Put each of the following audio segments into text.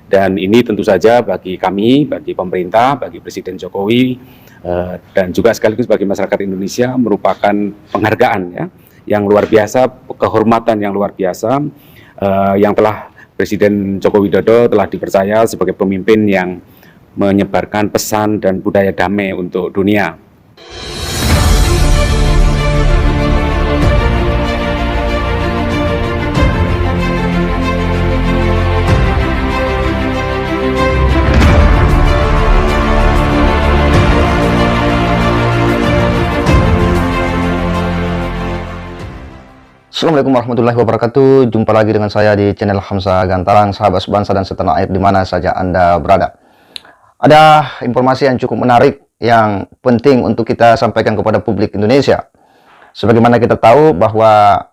Dan ini tentu saja bagi kami, bagi pemerintah, bagi Presiden Jokowi, dan juga sekaligus bagi masyarakat Indonesia merupakan penghargaan ya, yang luar biasa, kehormatan yang luar biasa, yang telah Presiden Joko Widodo telah dipercaya sebagai pemimpin yang menyebarkan pesan dan budaya damai untuk dunia. Assalamualaikum warahmatullahi wabarakatuh. Jumpa lagi dengan saya di channel Hamzah Gantarang, sahabat sebangsa dan setanah air di mana saja Anda berada. Ada informasi yang cukup menarik yang penting untuk kita sampaikan kepada publik Indonesia. Sebagaimana kita tahu bahwa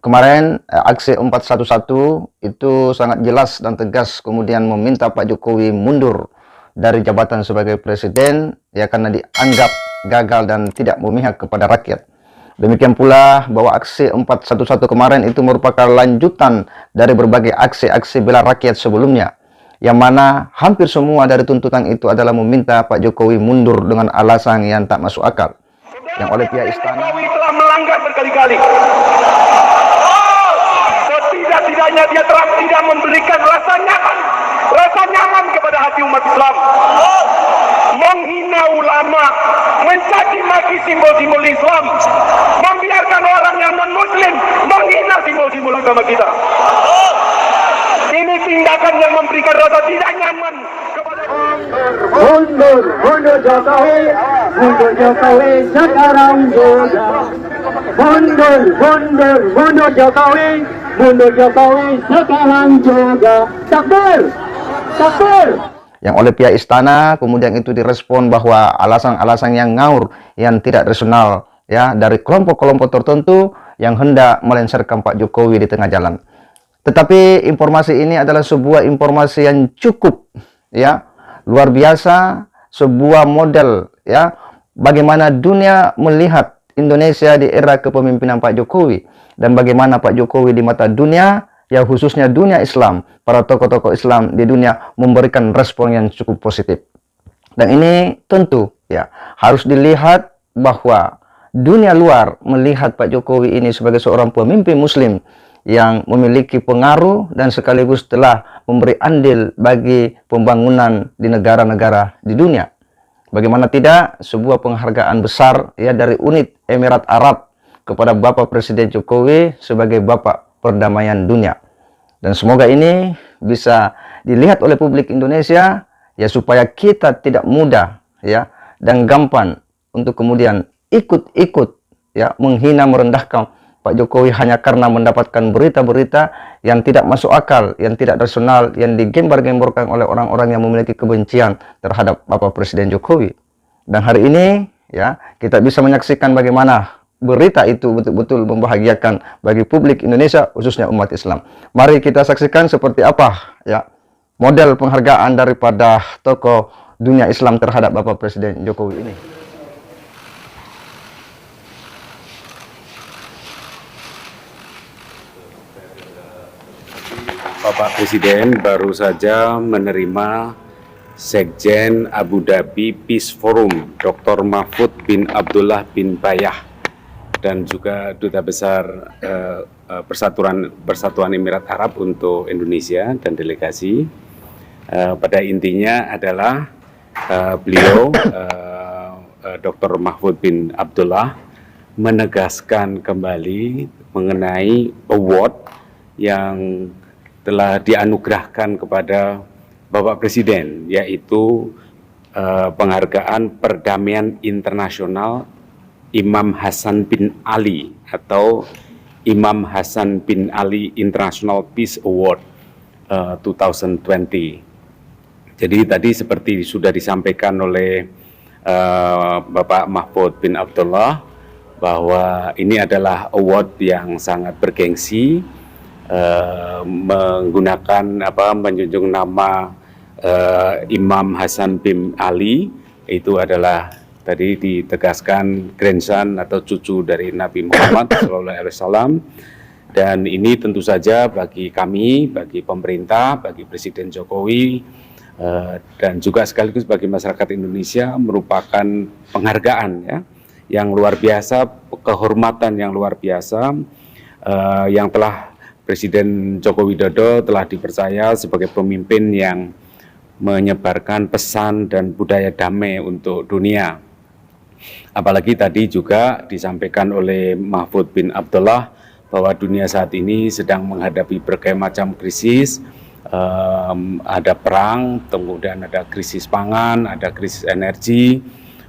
kemarin aksi 411 itu sangat jelas dan tegas kemudian meminta Pak Jokowi mundur dari jabatan sebagai presiden ya, karena dianggap gagal dan tidak memihak kepada rakyat. Demikian pula bahwa aksi 411 kemarin itu merupakan lanjutan dari berbagai aksi-aksi bela rakyat sebelumnya, yang mana hampir semua dari tuntutan itu adalah meminta Pak Jokowi mundur dengan alasan yang tak masuk akal, yang oleh pihak istana Jokowi telah melanggar berkali-kali. Setidak-tidaknya dia telah tidak memberikan rasa nyaman kepada hati umat Islam. Menghina ulama, mencaci maki simbol-simbol Islam, membiarkan orang yang non-muslim menghina simbol-simbol agama kita. Ini tindakan yang memberikan rasa tidak nyaman kepada mundur Jokowi, sekarang juga. Mundur Jokowi, sekarang juga. Takbir. yang oleh pihak istana kemudian itu direspon bahwa alasan-alasan yang ngawur, yang tidak rasional ya, dari kelompok-kelompok tertentu yang hendak melengsarkan Pak Jokowi di tengah jalan. Tetapi informasi ini adalah sebuah informasi yang cukup ya, luar biasa, sebuah model ya, bagaimana dunia melihat Indonesia di era kepemimpinan Pak Jokowi, dan bagaimana Pak Jokowi di mata dunia, ya khususnya dunia Islam, para tokoh-tokoh Islam di dunia memberikan respon yang cukup positif. Dan ini tentu ya harus dilihat bahwa dunia luar melihat Pak Jokowi ini sebagai seorang pemimpin muslim yang memiliki pengaruh dan sekaligus telah memberi andil bagi pembangunan di negara-negara di dunia. Bagaimana tidak, sebuah penghargaan besar ya dari unit Emirat Arab kepada Bapak Presiden Jokowi sebagai Bapak perdamaian dunia. Dan semoga ini bisa dilihat oleh publik Indonesia ya, supaya kita tidak mudah ya dan gampang untuk kemudian ikut-ikut ya menghina, merendahkan Pak Jokowi hanya karena mendapatkan berita-berita yang tidak masuk akal, yang tidak rasional, yang digembar-gemborkan oleh orang-orang yang memiliki kebencian terhadap Bapak Presiden Jokowi. Dan hari ini ya kita bisa menyaksikan bagaimana berita itu betul-betul membahagiakan bagi publik Indonesia, khususnya umat Islam. Mari kita saksikan seperti apa ya model penghargaan daripada tokoh dunia Islam terhadap Bapak Presiden Jokowi ini. Bapak Presiden baru saja menerima Sekjen Abu Dhabi Peace Forum, Dr. Mahfud bin Abdullah bin Bayah, dan juga Duta Besar Persatuan Emirat Arab untuk Indonesia dan delegasi. Pada intinya adalah beliau, Dr. Mahfud bin Abdullah, menegaskan kembali mengenai award yang telah dianugerahkan kepada Bapak Presiden, yaitu penghargaan perdamaian internasional Imam Hasan bin Ali atau Imam Hasan bin Ali International Peace Award 2020. Jadi tadi seperti sudah disampaikan oleh Bapak Mahfud bin Abdullah bahwa ini adalah award yang sangat bergengsi, menjunjung nama Imam Hasan bin Ali, itu adalah tadi ditegaskan grandson atau cucu dari Nabi Muhammad SAW, Dan ini tentu saja bagi kami, bagi pemerintah, bagi Presiden Jokowi, dan juga sekaligus bagi masyarakat Indonesia merupakan penghargaan ya, yang luar biasa, kehormatan yang luar biasa, yang telah Presiden Joko Widodo telah dipercaya sebagai pemimpin yang menyebarkan pesan dan budaya damai untuk dunia. Apalagi tadi juga disampaikan oleh Mahfud bin Abdullah bahwa dunia saat ini sedang menghadapi berbagai macam krisis, ada perang, kemudian ada krisis pangan, ada krisis energi,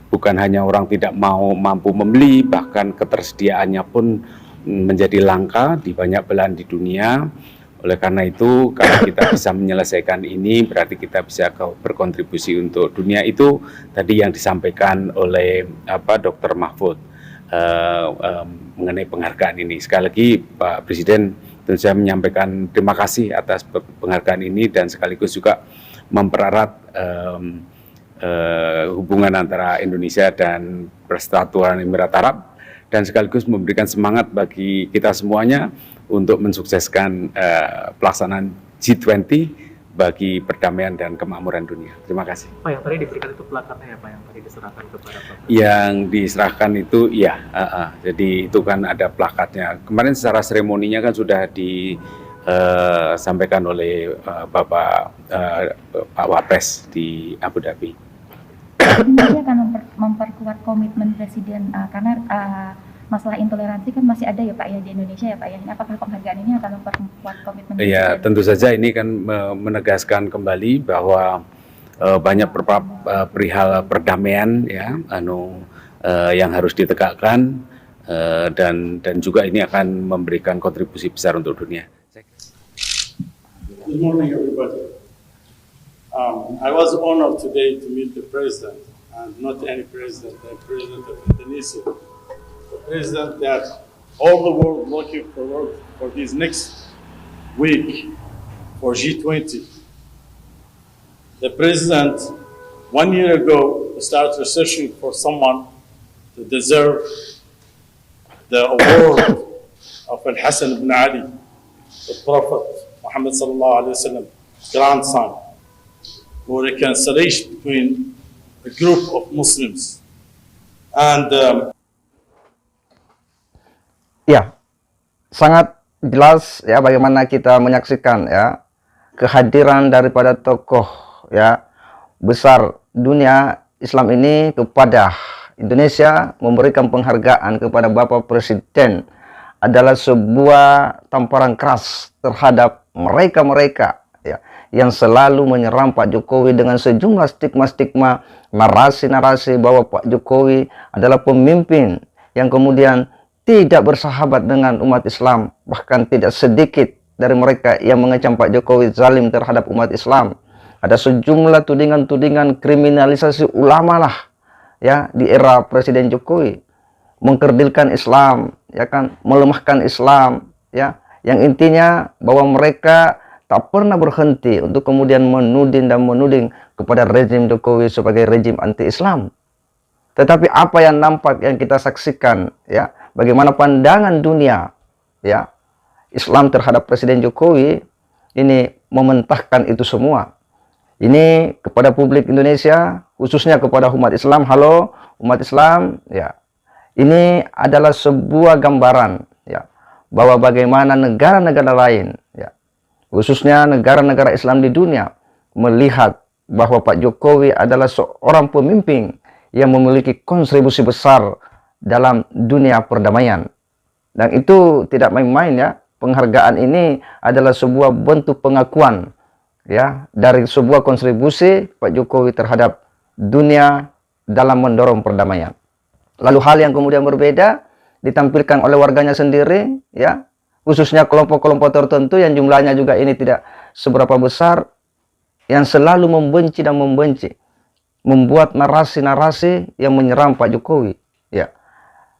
bukan hanya orang tidak mampu membeli, bahkan ketersediaannya pun menjadi langka di banyak belahan di dunia. Oleh karena itu, kalau kita bisa menyelesaikan ini, berarti kita bisa berkontribusi untuk dunia. Itu tadi yang disampaikan oleh Dr. Mahfud mengenai penghargaan ini. Sekali lagi Pak Presiden tentu saya menyampaikan terima kasih atas penghargaan ini dan sekaligus juga mempererat hubungan antara Indonesia dan Persatuan Emirat Arab dan sekaligus memberikan semangat bagi kita semuanya untuk mensukseskan pelaksanaan G20 bagi perdamaian dan kemakmuran dunia. Terima kasih. Pak, yang tadi diberikan itu plakatnya ya Pak, yang tadi diserahkan kepada Pak? Yang diserahkan itu iya, jadi itu kan ada plakatnya. Kemarin secara seremoninya kan sudah disampaikan oleh Bapak Pak Wapres di Abu Dhabi. Indonesia akan memperkuat komitmen Presiden karena masalah intoleransi kan masih ada ya Pak ya di Indonesia ya Pak ya. Apakah penghargaan ini akan memperkuat komitmen? Iya, tentu saja ini kan menegaskan kembali bahwa banyak perihal perdamaian ya, yang harus ditegakkan dan juga ini akan memberikan kontribusi besar untuk dunia. Good morning, everybody. I was honored today to meet the president, and not any president, the president of Indonesia. President that all the world looking forward for this next week for G20. The president 1 year ago started researching for someone to deserve the award of Al-Hassan ibn Ali, the Prophet Muhammad sallallahu alaihi wasallam grandson, for reconciliation between a group of Muslims. And Ya, sangat jelas ya bagaimana kita menyaksikan ya kehadiran daripada tokoh ya besar dunia Islam ini kepada Indonesia, memberikan penghargaan kepada Bapak Presiden adalah sebuah tamparan keras terhadap mereka-mereka ya yang selalu menyerang Pak Jokowi dengan sejumlah stigma-stigma, narasi-narasi bahwa Pak Jokowi adalah pemimpin yang kemudian tidak bersahabat dengan umat Islam. Bahkan tidak sedikit dari mereka yang mengecam Pak Jokowi zalim terhadap umat Islam. Ada sejumlah tudingan-tudingan kriminalisasi ulama lah ya di era Presiden Jokowi, mengkerdilkan Islam ya kan, melemahkan Islam ya, yang intinya bahwa mereka tak pernah berhenti untuk kemudian menuding kepada rezim Jokowi sebagai rezim anti-Islam. Tetapi apa yang nampak, yang kita saksikan ya, bagaimana pandangan dunia ya Islam terhadap Presiden Jokowi ini mementahkan itu semua. Ini kepada publik Indonesia, khususnya kepada umat Islam. Halo umat Islam ya, ini adalah sebuah gambaran ya bahwa bagaimana negara-negara lain ya, khususnya negara-negara Islam di dunia, melihat bahwa Pak Jokowi adalah seorang pemimpin yang memiliki kontribusi besar dalam dunia perdamaian. Dan itu tidak main-main ya. Penghargaan ini adalah sebuah bentuk pengakuan ya dari sebuah kontribusi Pak Jokowi terhadap dunia dalam mendorong perdamaian. Lalu hal yang kemudian berbeda ditampilkan oleh warganya sendiri ya, khususnya kelompok-kelompok tertentu yang jumlahnya juga ini tidak seberapa besar, yang selalu membenci dan membuat narasi-narasi yang menyerang Pak Jokowi ya.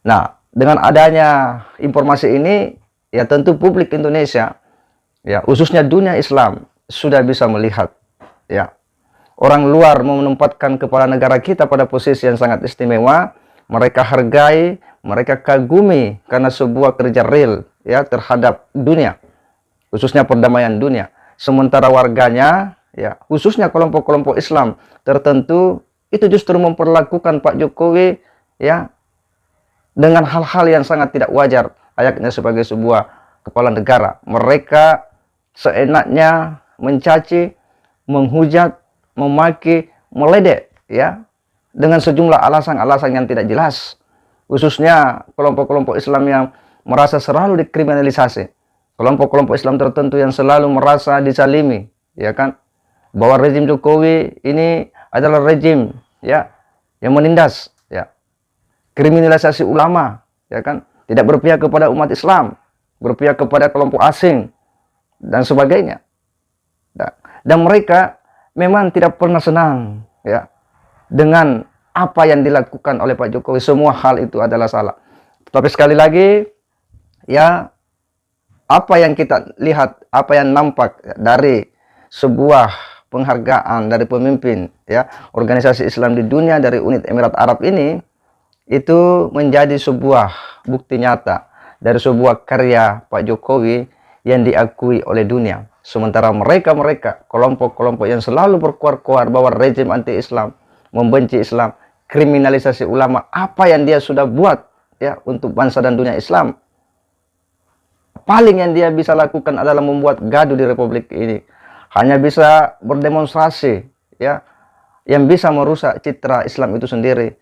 Nah, dengan adanya informasi ini ya tentu publik Indonesia ya, khususnya dunia Islam sudah bisa melihat ya, orang luar menempatkan kepala negara kita pada posisi yang sangat istimewa. Mereka hargai, mereka kagumi karena sebuah kerja real ya terhadap dunia, khususnya perdamaian dunia. Sementara warganya, ya khususnya kelompok-kelompok Islam tertentu itu justru memperlakukan Pak Jokowi ya dengan hal-hal yang sangat tidak wajar, layaknya sebagai sebuah kepala negara. Mereka seenaknya mencaci, menghujat, memaki, meledek ya dengan sejumlah alasan-alasan yang tidak jelas. Khususnya kelompok-kelompok Islam yang merasa selalu dikriminalisasi, kelompok-kelompok Islam tertentu yang selalu merasa disalimi, ya kan, bahwa rezim Jokowi ini adalah rezim ya yang menindas ya kriminalisasi ulama, ya kan, tidak berpihak kepada umat Islam, berpihak kepada kelompok asing dan sebagainya. Dan mereka memang tidak pernah senang ya dengan apa yang dilakukan oleh Pak Jokowi. Semua hal itu adalah salah. Tapi sekali lagi, ya, apa yang kita lihat, apa yang nampak dari sebuah penghargaan dari pemimpin, ya, organisasi Islam di dunia dari Uni Emirat Arab ini, itu menjadi sebuah bukti nyata dari sebuah karya Pak Jokowi yang diakui oleh dunia. Sementara mereka kelompok-kelompok yang selalu berkuar-kuar bahwa rezim anti-Islam, membenci Islam, kriminalisasi ulama, apa yang dia sudah buat ya untuk bangsa dan dunia Islam, paling yang dia bisa lakukan adalah membuat gaduh di republik ini, hanya bisa berdemonstrasi ya, yang bisa merusak citra Islam itu sendiri,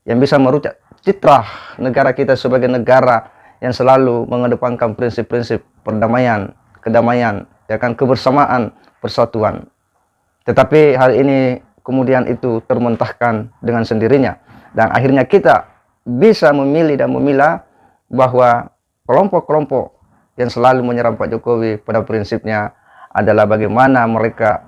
yang bisa merusak citra negara kita sebagai negara yang selalu mengedepankan prinsip-prinsip perdamaian, kedamaian, ya kan, kebersamaan, persatuan. Tetapi hari ini kemudian itu termentahkan dengan sendirinya, dan akhirnya kita bisa memilih dan memilah bahwa kelompok-kelompok yang selalu menyerang Pak Jokowi pada prinsipnya adalah bagaimana mereka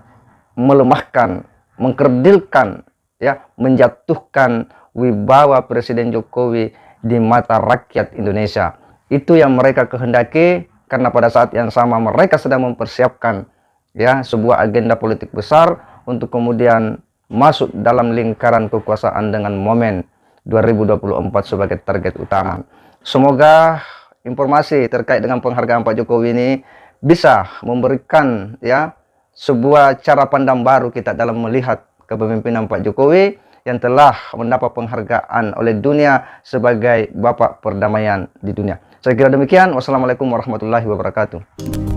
melemahkan, mengkerdilkan, ya, menjatuhkan wibawa Presiden Jokowi di mata rakyat Indonesia. Itu yang mereka kehendaki, karena pada saat yang sama mereka sedang mempersiapkan ya sebuah agenda politik besar untuk kemudian masuk dalam lingkaran kekuasaan dengan momen 2024 sebagai target utama. Semoga informasi terkait dengan penghargaan Pak Jokowi ini bisa memberikan ya sebuah cara pandang baru kita dalam melihat kepemimpinan Pak Jokowi yang telah mendapat penghargaan oleh dunia sebagai Bapak Perdamaian di dunia. Saya kira demikian. Wassalamualaikum warahmatullahi wabarakatuh.